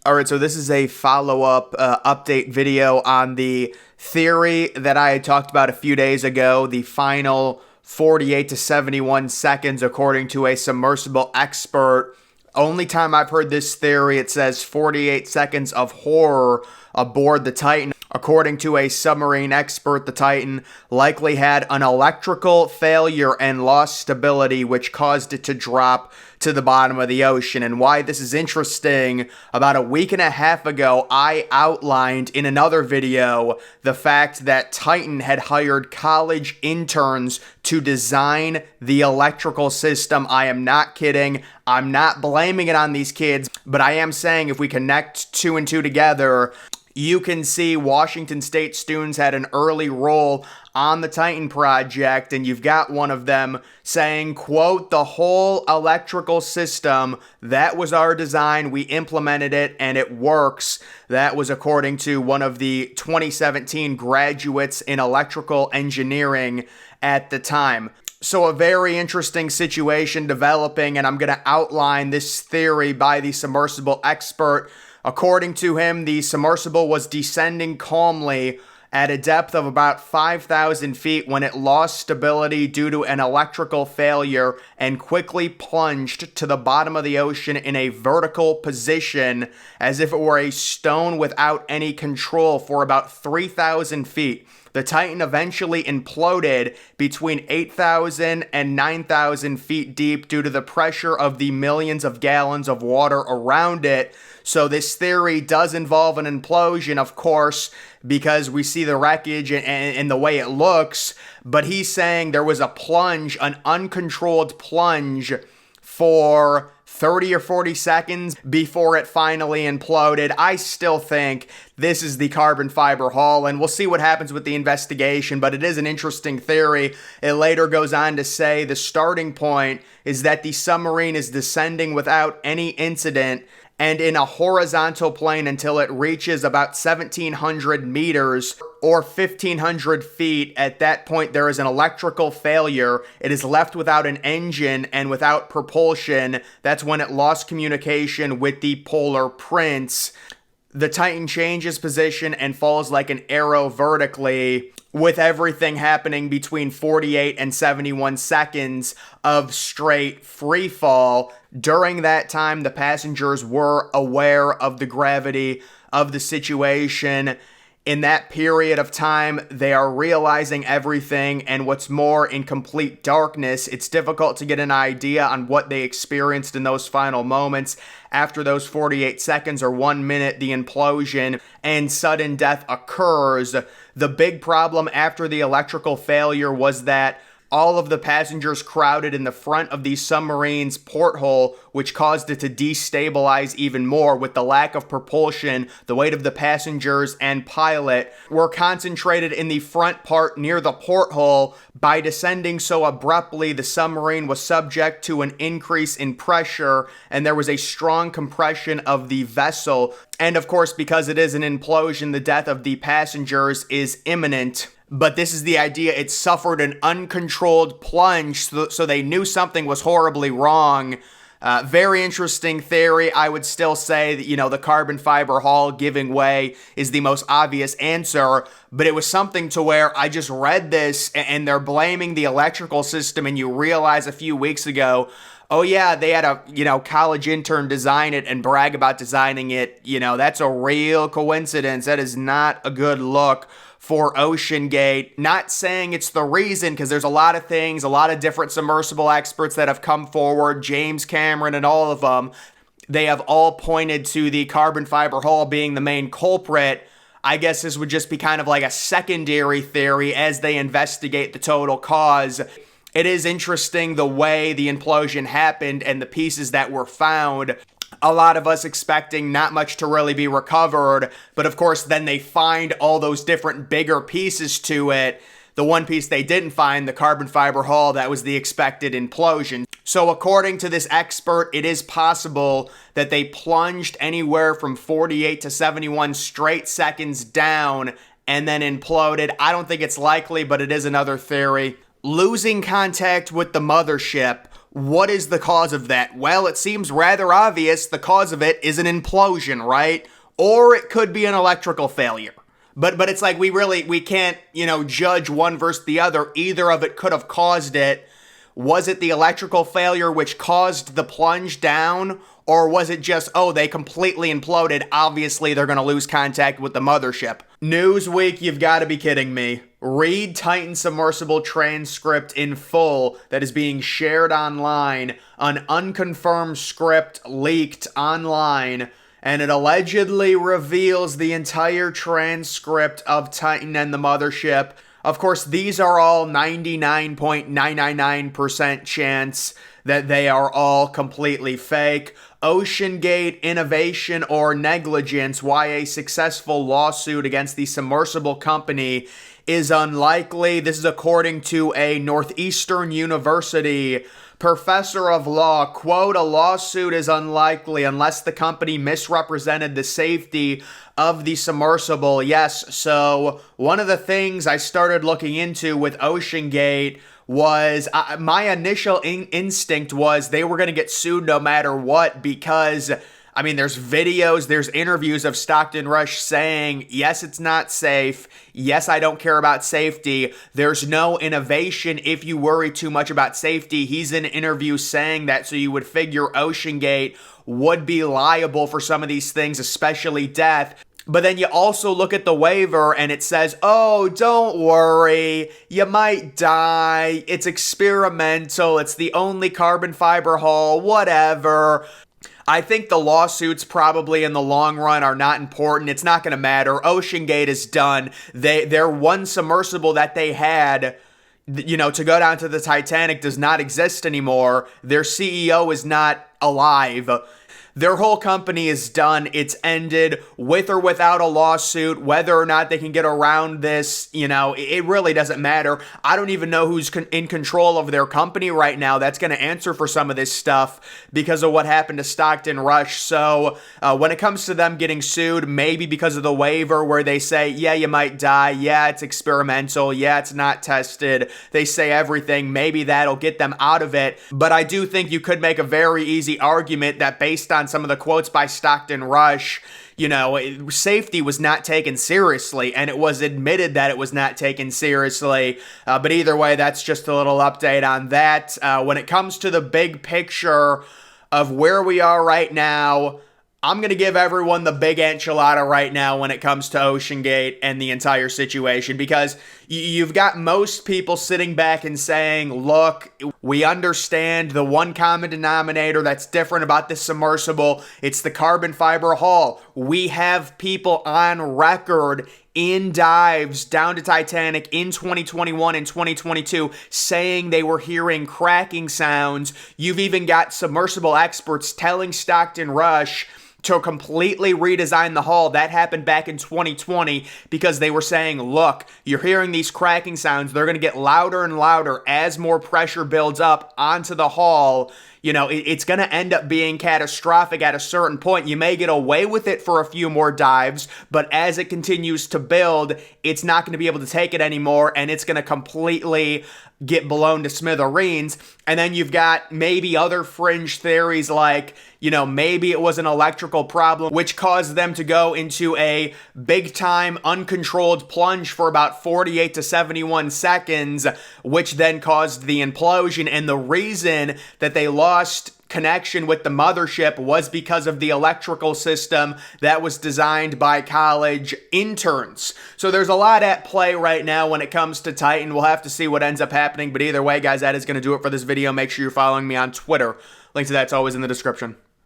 All right, so this is a follow-up update video on the theory that I had talked about a few days ago, the final 48 to 71 seconds according to a submersible expert. Only time I've heard this theory, it says 48 seconds of horror aboard the Titan. According to a submarine expert, the Titan likely had an electrical failure and lost stability, which caused it to drop to the bottom of the ocean. And why this is interesting, about a week and a half ago, I outlined in another video the fact that Titan had hired college interns to design the electrical system. I am not kidding. I'm not blaming it on these kids, but I am saying if we connect two and two together, you can see Washington State students had an early role on the Titan project, and you've got one of them saying, quote, "The whole electrical system, that was our design, we implemented it, and it works." That was according to one of the 2017 graduates in electrical engineering at the time. So a very interesting situation developing, and I'm going to outline this theory by the submersible expert. According to him, the submersible was descending calmly at a depth of about 5,000 feet when it lost stability due to an electrical failure and quickly plunged to the bottom of the ocean in a vertical position as if it were a stone without any control for about 3,000 feet. The Titan eventually imploded between 8,000 and 9,000 feet deep due to the pressure of the millions of gallons of water around it. So this theory does involve an implosion, of course, because we see the wreckage and the way it looks. But he's saying there was a plunge, an uncontrolled plunge for 30 or 40 seconds before it finally imploded. I still think this is the carbon fiber hull, and we'll see what happens with the investigation, but it is an interesting theory. It later goes on to say the starting point is that the submarine is descending without any incident and in a horizontal plane until it reaches about 1,700 meters or 1,500 feet. At that point, there is an electrical failure. It is left without an engine and without propulsion. That's when it lost communication with the Polar Prince. The Titan changes position and falls like an arrow vertically, with everything happening between 48 and 71 seconds of straight free fall. During that time, the passengers were aware of the gravity of the situation. In that period of time, they are realizing everything, and what's more, in complete darkness. It's difficult to get an idea on what they experienced in those final moments. After those 48 seconds or 1 minute, the implosion and sudden death occurs. The big problem after the electrical failure was that all of the passengers crowded in the front of the submarine's porthole, which caused it to destabilize even more. With the lack of propulsion, the weight of the passengers and pilot were concentrated in the front part near the porthole. By descending so abruptly, the submarine was subject to an increase in pressure, and there was a strong compression of the vessel. And of course, because it is an implosion, the death of the passengers is imminent. But this is the idea. It suffered an uncontrolled plunge, so they knew something was horribly wrong. Very interesting theory. I would still say that, the carbon fiber hull giving way is the most obvious answer, but it was something to where I just read this and they're blaming the electrical system, and you realize a few weeks ago, oh yeah, they had a, college intern design it and brag about designing it. That's a real coincidence. That is not a good look for OceanGate. Not saying it's the reason, because there's a lot of things, a lot of different submersible experts that have come forward, James Cameron and all of them. They have all pointed to the carbon fiber hull being the main culprit. I guess this would just be kind of like a secondary theory as they investigate the total cause. It is interesting the way the implosion happened and the pieces that were found. A lot of us expecting not much to really be recovered, but of course then they find all those different bigger pieces to it. The one piece they didn't find, the carbon fiber hull, that was the expected implosion. So according to this expert, it is possible that they plunged anywhere from 48 to 71 straight seconds down and then imploded. I don't think it's likely, but it is another theory. Losing contact with the mothership What is the cause of that? Well, it seems rather obvious the cause of it is an implosion, right? Or it could be an electrical failure. But it's like we can't, judge one versus the other. Either of it could have caused it. Was it the electrical failure which caused the plunge down? Or was it just, they completely imploded? Obviously, they're going to lose contact with the mothership. Newsweek, you've got to be kidding me. Read Titan submersible transcript in full that is being shared online. An unconfirmed script leaked online. And it allegedly reveals the entire transcript of Titan and the mothership. Of course, these are all 99.999% chance that they are all completely fake. OceanGate innovation or negligence, why a successful lawsuit against the submersible company is unlikely. This is according to a Northeastern University professor of law. Quote, a lawsuit is unlikely unless the company misrepresented the safety of the submersible. Yes, so one of the things I started looking into with OceanGate was my initial instinct was they were going to get sued no matter what because, there's videos, there's interviews of Stockton Rush saying, yes, it's not safe. Yes, I don't care about safety. There's no innovation if you worry too much about safety. He's in an interview saying that, so you would figure OceanGate would be liable for some of these things, especially death. But then you also look at the waiver and it says, oh, don't worry, you might die. It's experimental. It's the only carbon fiber hull, whatever. I think the lawsuits probably in the long run are not important. It's not going to matter. OceanGate is done. Their one submersible that they had, to go down to the Titanic does not exist anymore. Their CEO is not alive. Their whole company is done. It's ended with or without a lawsuit. Whether or not they can get around this, it really doesn't matter. I don't even know who's in control of their company right now that's going to answer for some of this stuff because of what happened to Stockton Rush. So when it comes to them getting sued, maybe because of the waiver where they say, yeah, you might die. Yeah, it's experimental. Yeah, it's not tested. They say everything. Maybe that'll get them out of it. But I do think you could make a very easy argument that based on some of the quotes by Stockton Rush, safety was not taken seriously, and it was admitted that it was not taken seriously. But either way, that's just a little update on that. When it comes to the big picture of where we are right now, I'm going to give everyone the big enchilada right now when it comes to OceanGate and the entire situation, because you've got most people sitting back and saying, look, we understand the one common denominator that's different about this submersible. It's the carbon fiber hull. We have people on record in dives down to Titanic in 2021 and 2022 saying they were hearing cracking sounds. You've even got submersible experts telling Stockton Rush to completely redesign the hull. That happened back in 2020 because they were saying, look, you're hearing these cracking sounds. They're going to get louder and louder as more pressure builds up onto the hull. It's going to end up being catastrophic at a certain point. You may get away with it for a few more dives, but as it continues to build, it's not going to be able to take it anymore, and it's going to completely get blown to smithereens. And then you've got maybe other fringe theories like, maybe it was an electrical problem which caused them to go into a big time uncontrolled plunge for about 48 to 71 seconds, which then caused the implosion. And the reason that they lost connection with the mothership was because of the electrical system that was designed by college interns. So there's a lot at play right now when it comes to Titan. We'll have to see what ends up happening. But either way, guys, that is going to do it for this video. Make sure you're following me on Twitter. Link to that's always in the description.